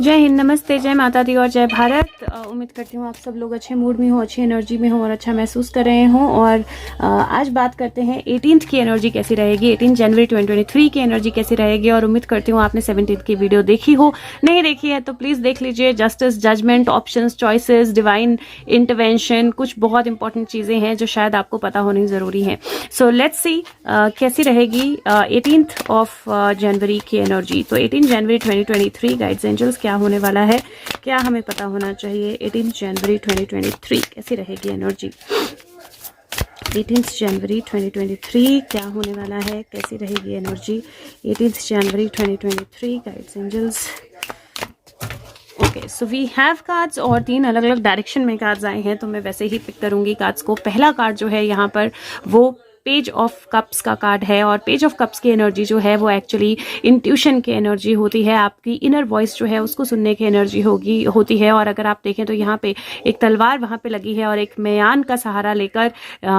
जय हिंद, नमस्ते, जय माता दी और जय भारत। उम्मीद करती हूँ आप सब लोग अच्छे मूड में हो, अच्छी एनर्जी में हो और अच्छा महसूस कर रहे हो। और आज बात करते हैं 18th की एनर्जी कैसी रहेगी, 18 जनवरी 2023 की एनर्जी कैसी रहेगी। और उम्मीद करती हूँ आपने 17th की वीडियो देखी हो, नहीं देखी है तो प्लीज़ देख लीजिए। Justice, judgment, options, choices, divine intervention, कुछ बहुत इंपॉर्टेंट चीज़ें हैं जो शायद आपको पता होनी ज़रूरी है। सो लेट्स सी कैसी रहेगी 18th ऑफ जनवरी की एनर्जी। तो 18 जनवरी 2023 गाइड्स एंजल्स क्या होने वाला है, क्या हमें पता होना चाहिए 18 जनवरी 2023 कैसी रहेगी एनर्जी। 18 जनवरी 2023 क्या होने वाला है, कैसी रहेगी एनर्जी 18 जनवरी 2023 guides angels. Okay, so we have cards और 3 अलग अलग डायरेक्शन में कार्ड्स आए हैं, तो मैं वैसे ही पिक करूंगी कार्ड्स को। पहला कार्ड जो है यहाँ पर वो पेज ऑफ कप्स का कार्ड है। और पेज ऑफ कप्स की एनर्जी जो है वो एक्चुअली इंट्यूशन की एनर्जी होती है, आपकी इनर वॉइस जो है उसको सुनने की एनर्जी होती है। और अगर आप देखें तो यहाँ पे एक तलवार वहाँ पे लगी है और एक म्यान का सहारा लेकर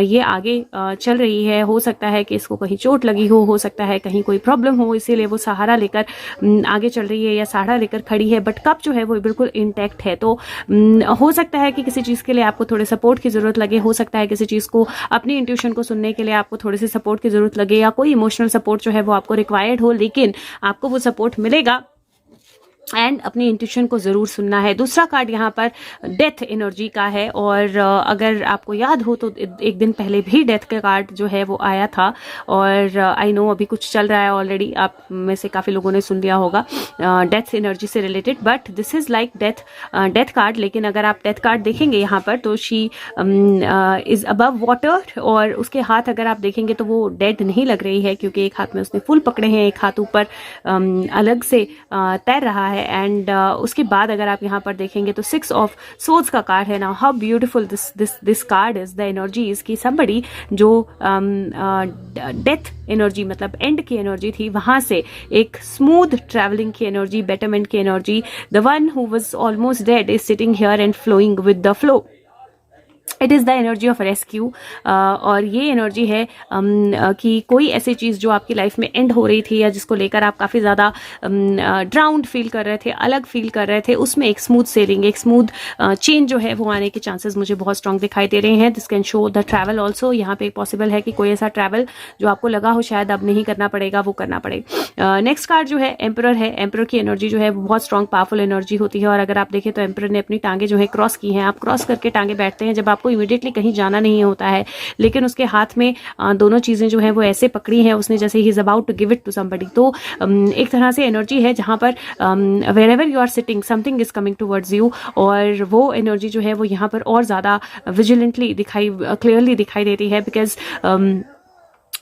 ये आगे चल रही है। हो सकता है कि इसको कहीं चोट लगी हो सकता है कहीं कोई प्रॉब्लम हो, इसीलिए वो सहारा लेकर आगे चल रही है या सहारा लेकर खड़ी है। बट कप जो है वो बिल्कुल इंटैक्ट है। तो हो सकता है कि किसी चीज़ के लिए आपको थोड़े सपोर्ट की ज़रूरत लगे, हो सकता है किसी चीज़ को, अपनी इंट्यूशन को सुनने के लिए आपको थोड़ी सी सपोर्ट की जरूरत लगे, या कोई इमोशनल सपोर्ट जो है वो आपको रिक्वायर्ड हो, लेकिन आपको वो सपोर्ट मिलेगा एंड अपनी इंट्यूशन को ज़रूर सुनना है। दूसरा कार्ड यहाँ पर डेथ एनर्जी का है। और अगर आपको याद हो तो एक दिन पहले भी डेथ का कार्ड जो है वो आया था। और आई नो अभी कुछ चल रहा है ऑलरेडी, आप में से काफ़ी लोगों ने सुन लिया होगा डेथ एनर्जी से related. But this is like death card. लेकिन अगर आप डेथ कार्ड देखेंगे यहाँ पर तो शी इज़ अबव वाटर, और उसके हाथ अगर आप देखेंगे तो वो डेड नहीं लग रही है, क्योंकि एक हाथ में उसने फूल पकड़े हैं, एक हाथ ऊपर अलग से तैर रहा है। एंड उसके बाद अगर आप यहाँ पर देखेंगे तो 6 ऑफ सोर्ड्स का कार्ड है। Now how beautiful this card is. The energy is कि समबडी जो डेथ एनर्जी मतलब एंड की एनर्जी थी, वहां से एक स्मूथ ट्रैवलिंग की एनर्जी, बेटरमेंट की energy. The one who was almost dead is sitting here and flowing with the flow. It is the energy of rescue. और ये एनर्जी है कि कोई ऐसी चीज़ जो आपकी लाइफ में एंड हो रही थी या जिसको लेकर आप काफ़ी ज़्यादा ड्राउंड फील कर रहे थे, अलग फील कर रहे थे, उसमें एक स्मूथ सेलिंग, एक स्मूथ चेंज जो है वो आने के चांसेस मुझे बहुत स्ट्रांग दिखाई दे रहे हैं। This can show the travel also. यहाँ पे पॉसिबल है कि कोई ऐसा ट्रैवल जो आपको लगा हो शायद अब नहीं करना पड़ेगा, वो करना पड़े। नेक्स्ट कार्ड जो है एम्परर है। एम्परर की एनर्जी जो है वो बहुत स्ट्रांग पावरफुल एनर्जी होती है। और अगर आप देखें तो एम्परर ने अपनी टांगे जो है क्रॉस की हैं। आप क्रॉस करके टांगे बैठते हैं जब आपको इमीडिएटली कहीं जाना नहीं होता है, लेकिन उसके हाथ में दोनों चीजें जो है वो ऐसे पकड़ी हैं उसने जैसे ही is about to give it to somebody. तो एक तरह से एनर्जी है जहां पर wherever you are sitting something is coming towards you. और वो एनर्जी जो है वो यहाँ पर और ज्यादा विजिलेंटली क्लियरली दिखाई देती है, बिकॉज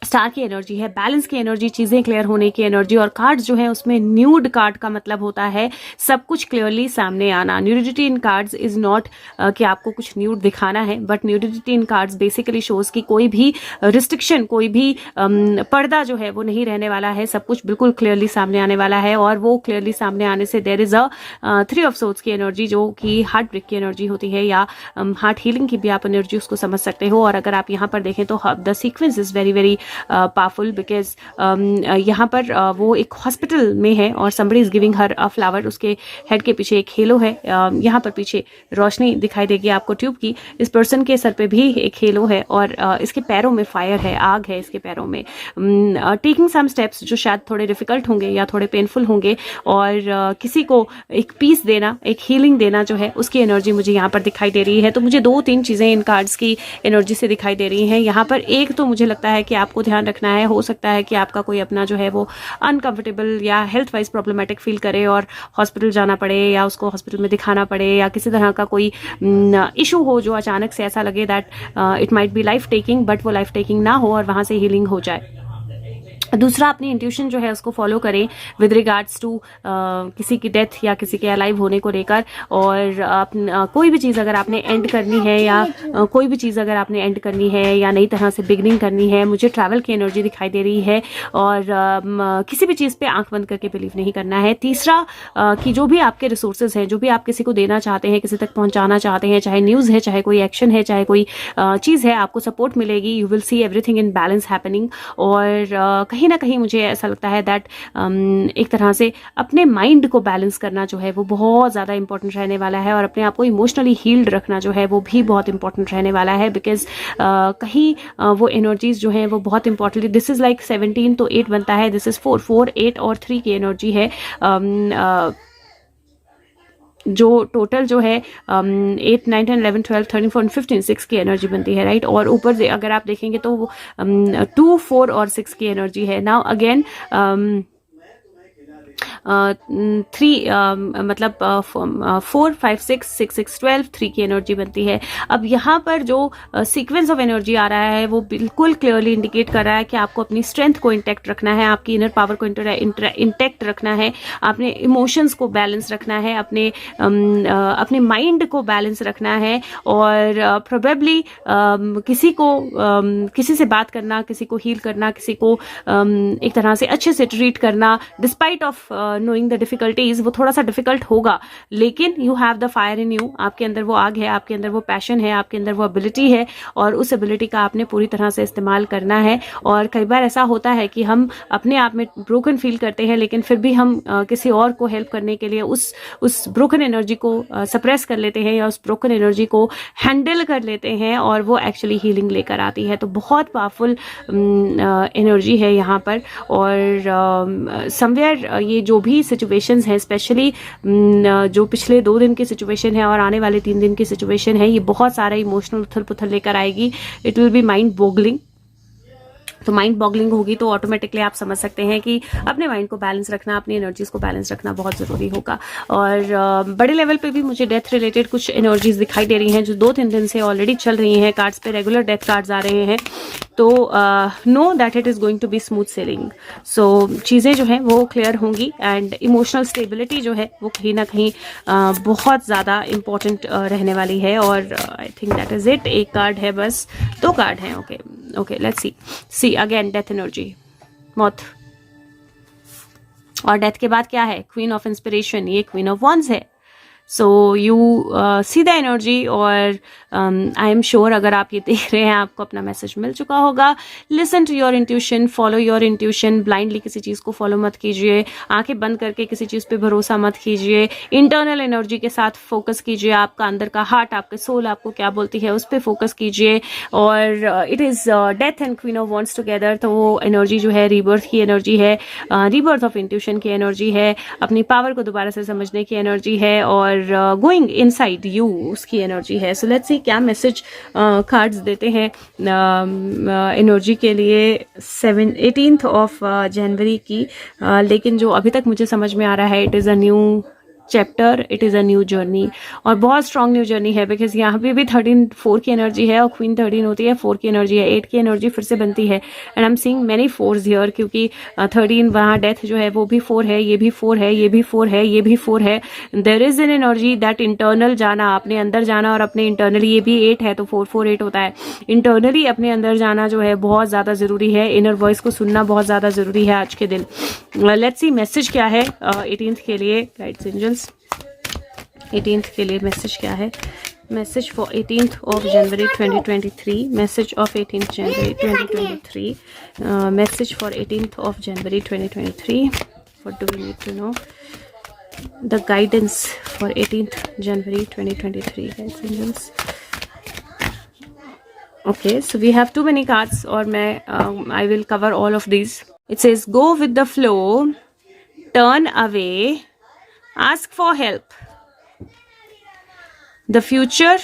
स्टार की एनर्जी है, बैलेंस की एनर्जी, चीजें क्लियर होने की एनर्जी। और कार्ड्स जो है उसमें न्यूड कार्ड का मतलब होता है सब कुछ क्लियरली सामने आना। Nudity in cards is not कि आपको कुछ न्यूड दिखाना है, but nudity in cards basically shows कि कोई भी रिस्ट्रिक्शन, कोई भी पर्दा जो है वो नहीं रहने वाला है, सब कुछ बिल्कुल क्लियरली सामने आने वाला है। और वो क्लियरली सामने आने से there is a 3 of swords की एनर्जी, जो कि हार्ट ब्रेक की एनर्जी होती है, या हार्ट हीलिंग की भी आप एनर्जी उसको समझ सकते हो। और अगर आप यहाँ पर देखें तो the sequence is very very powerful, because यहाँ पर वो एक हॉस्पिटल में है और somebody is giving her a flower। उसके हेड के पीछे एक हेलो है, यहाँ पर पीछे रोशनी दिखाई देगी आपको ट्यूब की। इस पर्सन के सर पे भी एक हेलो है और इसके पैरों में फायर है, आग है इसके पैरों में। टेकिंग सम स्टेप्स जो शायद थोड़े डिफिकल्ट होंगे या थोड़े पेनफुल होंगे, और किसी को एक पीस देना, एक हीलिंग देना जो है उसकी एनर्जी मुझे यहाँ पर दिखाई दे रही है। तो मुझे 2-3 चीजें इन कार्ड्स की एनर्जी से दिखाई दे रही हैं। यहाँ पर एक तो मुझे लगता है कि आपको ध्यान रखना है, हो सकता है कि आपका कोई अपना जो है वो अनकंफर्टेबल या हेल्थ वाइज प्रॉब्लमेटिक फील करे और हॉस्पिटल जाना पड़े, या उसको हॉस्पिटल में दिखाना पड़े, या किसी तरह का कोई इशू हो जो अचानक से ऐसा लगे that it might be life taking, but वो लाइफ टेकिंग ना हो और वहां से हीलिंग हो जाए। दूसरा, अपनी इंट्यूशन जो है उसको फॉलो करें विद रिगार्ड्स टू किसी की डेथ या किसी के अलाइव होने को लेकर। और कोई भी चीज़ अगर आपने एंड करनी है, या कोई भी चीज़ अगर आपने एंड करनी है या नई तरह से बिगनिंग करनी है, मुझे ट्रैवल की एनर्जी दिखाई दे रही है। और किसी भी चीज़ पे आंख बंद करके बिलीव नहीं करना है। तीसरा, कि जो भी आपके रिसोर्सेज हैं, जो भी आप किसी को देना चाहते हैं, किसी तक पहुंचाना चाहते हैं, चाहे न्यूज़ है, चाहे कोई एक्शन है, चाहे कोई चीज़ है, आपको सपोर्ट मिलेगी। You will see everything in balance happening. और कहीं कहीं ना कहीं मुझे ऐसा लगता है दैट एक तरह से अपने माइंड को बैलेंस करना जो है वो बहुत ज़्यादा इंपॉर्टेंट रहने वाला है, और अपने आप को इमोशनली हील्ड रखना जो है वो भी बहुत इंपॉर्टेंट रहने वाला है, बिकॉज कहीं वो एनर्जीज जो है वो बहुत इंपॉर्टेंट, दिस इज लाइक 17 तो 8 बनता है, दिस इज 4 4 8 और 3 की एनर्जी है, जो टोटल जो है 8 9 10 11 12 13 14 15 6 की एनर्जी बनती है, राइट। और ऊपर से अगर आप देखेंगे तो 2 4 और 6 की एनर्जी है। नाउ अगेन 3 मतलब 4 5 6 6 6 12 3 की एनर्जी बनती है। अब यहाँ पर जो सीक्वेंस ऑफ एनर्जी आ रहा है वो बिल्कुल क्लियरली इंडिकेट कर रहा है कि आपको अपनी स्ट्रेंथ को इंटैक्ट रखना है, आपकी इनर पावर को इंटैक्ट रखना है, आपने इमोशंस को बैलेंस रखना है, अपने माइंड को बैलेंस रखना है, और प्रोबेबली किसी से बात करना, किसी को हील करना, किसी को एक तरह से अच्छे से ट्रीट करना, despite of knowing the difficulties, वो थोड़ा सा डिफिकल्ट होगा, लेकिन you have the fire in you, आपके अंदर वो आग है, आपके अंदर वो पैशन है, आपके अंदर वो एबिलिटी है, और उस एबिलिटी का आपने पूरी तरह से इस्तेमाल करना है। और कई बार ऐसा होता है कि हम अपने आप में ब्रोकन फील करते हैं, लेकिन फिर भी हम किसी और को हेल्प करने के लिए उस ब्रोकन एनर्जी को सप्रेस कर लेते हैं, या उस ब्रोकन एनर्जी को हैंडल कर लेते हैं, और वो एक्चुअली हीलिंग लेकर आती है। तो बहुत पावरफुल एनर्जी है यहाँ पर। और समवेयर ये जो भी सिचुएशंस हैं, स्पेशली जो पिछले 2 दिन की सिचुएशन है और आने वाले 3 दिन की सिचुएशन है, ये बहुत सारा इमोशनल उथल पुथल लेकर आएगी। It will be mind boggling. तो माइंड बॉगलिंग होगी तो ऑटोमेटिकली आप समझ सकते हैं कि अपने माइंड को बैलेंस रखना, अपनी एनर्जीज को बैलेंस रखना बहुत ज़रूरी होगा। और बड़े लेवल पे भी मुझे डेथ रिलेटेड कुछ एनर्जीज दिखाई दे रही हैं जो 2-3 दिन से ऑलरेडी चल रही हैं। कार्ड्स पे रेगुलर डेथ कार्ड्स आ रहे हैं, तो know that it is going to be smooth sailing. So चीज़ें जो हैं वो क्लियर होंगी, एंड इमोशनल स्टेबिलिटी जो है वो कहीं ना कहीं बहुत ज़्यादा इम्पोर्टेंट रहने वाली है। और I think that is it. एक कार्ड है बस, 2 कार्ड हैं। Okay let's see again death energy, मौत। और डेथ के बाद क्या है? क्वीन ऑफ इंस्पिरेशन, ये क्वीन ऑफ वॉन्ड्स है। So you see the energy, और आई एम श्योर अगर आप ये देख रहे हैं आपको अपना मैसेज मिल चुका होगा। Listen to your intuition, follow your intuition. Blindly किसी चीज़ को फॉलो मत कीजिए, आंखें बंद करके किसी चीज़ पे भरोसा मत कीजिए। इंटरनल एनर्जी के साथ फोकस कीजिए, आपका अंदर का हार्ट, आपके सोल आपको क्या बोलती है उस पर फोकस कीजिए। और it is death and queen of wands together, तो वो एनर्जी जो है रीबर्थ की एनर्जी है, रीबर्थ ऑफ इंट्यूशन की एनर्जी है, अपनी पावर को दोबारा से समझने की एनर्जी है, और गोइंग इनसाइड यू उसकी एनर्जी है। सो लेट्स सी क्या मैसेज कार्ड्स देते हैं एनर्जी के लिए 18th ऑफ जनवरी की। लेकिन जो अभी तक मुझे समझ में आ रहा है, it is a new chapter, it is a new journey, और बहुत स्ट्रॉन्ग न्यू जर्नी है, बिकॉज यहाँ पे भी 13 4 की एनर्जी है, और क्वीन 13 होती है, 4 की एनर्जी है, 8 की एनर्जी फिर से बनती है। And I am seeing many 4s here, क्योंकि 13 वहाँ डेथ जो है वो भी 4 है, ये भी 4 है, ये भी 4 है, ये भी 4 है। There is an energy that internal जाना, अपने अंदर जाना, और अपने इंटरनली, ये भी 8 है तो 4 4 8 होता है। इंटरनली अपने अंदर जाना जो है बहुत ज़्यादा ज़रूरी है, इनर वॉइस को सुनना बहुत ज़्यादा ज़रूरी है आज के दिन। लेट्स सी मैसेज क्या है 18th के लिए, गाइड्स एंजल्स। 18th के लिए मैसेज क्या है? Message for 18th of January 2023, message of 18th January 2023, message for 18th of January 2023। What do we need to know? The guidance for 18th January 2023, guides angels. Okay, so we have too many cards, और मैं I will cover all of these. It says go with the flow, turn away, ask for help, the future,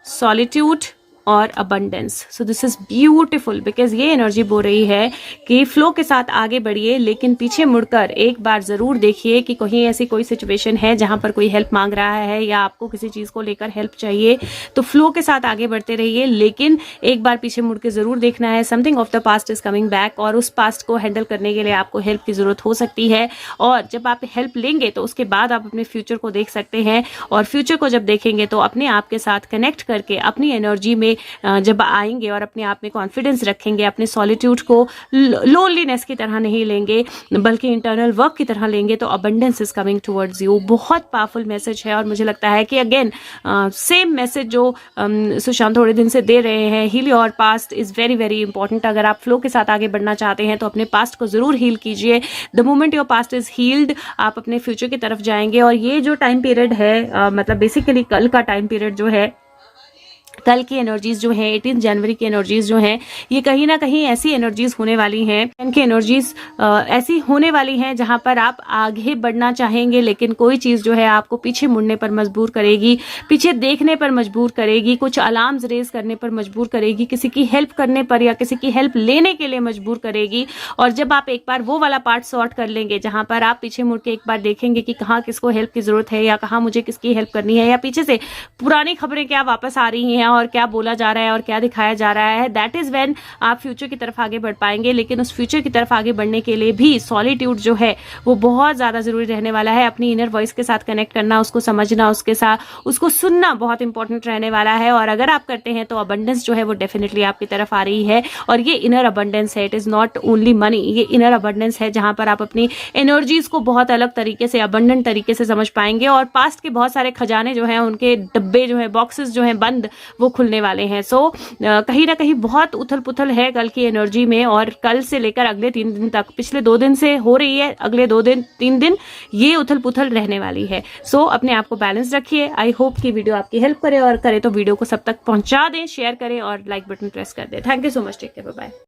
solitude और abundance. So this is beautiful, because ये energy बोल रही है कि flow के साथ आगे बढ़िए, लेकिन पीछे मुड़कर एक बार ज़रूर देखिए कि कहीं ऐसी कोई सिचुएशन है जहाँ पर कोई हेल्प मांग रहा है, या आपको किसी चीज़ को लेकर हेल्प चाहिए, तो फ्लो के साथ आगे बढ़ते रहिए, लेकिन एक बार पीछे मुड़ के ज़रूर देखना है। Something of the past is coming back, और उस पास्ट को हैंडल करने के लिए आपको हेल्प की ज़रूरत हो सकती है। और जब आप हेल्प लेंगे तो उसके बाद आप अपने फ्यूचर को देख सकते हैं, और फ्यूचर को जब देखेंगे तो अपने आप के साथ कनेक्ट करके अपनी एनर्जी में जब आएंगे और अपने आप में कॉन्फिडेंस रखेंगे, अपने सॉलिट्यूड को लोनलीनेस की तरह नहीं लेंगे बल्कि इंटरनल वर्क की तरह लेंगे, तो abundance is coming towards you. बहुत पावरफुल मैसेज है और मुझे लगता है कि अगेन सेम मैसेज जो सुशांत थोड़े दिन से दे रहे हैं, heal your past is very very important. अगर आप फ्लो के साथ आगे बढ़ना चाहते हैं तो अपने पास्ट को जरूर हील कीजिए। The moment your past is healed, आप अपने फ्यूचर की तरफ जाएंगे। और ये जो टाइम पीरियड है, मतलब बेसिकली कल का टाइम पीरियड जो है, कल की एनर्जीज जो है 18 जनवरी की एनर्जीज जो हैं, ये कहीं ना कहीं ऐसी एनर्जीज होने वाली हैं, इनकी एनर्जीज ऐसी होने वाली हैं जहां पर आप आगे बढ़ना चाहेंगे लेकिन कोई चीज जो है आपको पीछे मुड़ने पर मजबूर करेगी, पीछे देखने पर मजबूर करेगी, कुछ अलार्म्स रेज करने पर मजबूर करेगी, किसी की हेल्प करने पर या किसी की हेल्प लेने के लिए मजबूर करेगी। और जब आप एक बार वो वाला पार्ट सॉर्ट कर लेंगे जहां पर आप पीछे मुड़ के एक बार देखेंगे कि कहाँ किसको हेल्प की जरूरत है या कहाँ मुझे किसकी हेल्प करनी है, या पीछे से पुरानी खबरें क्या वापस आ रही हैं और क्या बोला जा रहा है और क्या दिखाया जा रहा है, दैट इज व्हेन आप फ्यूचर की तरफ आगे बढ़ पाएंगे। लेकिन उस फ्यूचर की तरफ आगे बढ़ने के लिए भी सॉलिट्यूड जो है वो बहुत ज्यादा जरूरी रहने वाला है। अपनी इनर वॉइस के साथ कनेक्ट करना, उसको समझना, उसके साथ उसको सुनना बहुत इंपॉर्टेंट रहने वाला है। और अगर आप करते हैं तो अबंडेंस जो है वो डेफिनेटली आपकी तरफ आ रही है। और ये इनर अबंडेंस है, it is not only money, ये इनर अबंडेंस है जहां पर आप अपनी एनर्जीज को बहुत अलग तरीके से, अबंडेंट तरीके से समझ पाएंगे। और पास्ट के बहुत सारे खजाने जो हैं, उनके डब्बे जो है, बॉक्सेस जो हैं बंद, वो खुलने वाले हैं। सो कहीं ना कहीं बहुत उथल पुथल है कल की एनर्जी में। और कल से लेकर अगले 3 दिन तक, पिछले 2 दिन से हो रही है, अगले 2-3 दिन ये उथल पुथल रहने वाली है। सो अपने आप को बैलेंस रखिए। आई होप कि वीडियो आपकी हेल्प करे, और करे तो वीडियो को सब तक पहुंचा दें, शेयर करें और लाइक बटन प्रेस कर दें। Thank you so much, take care, bye bye.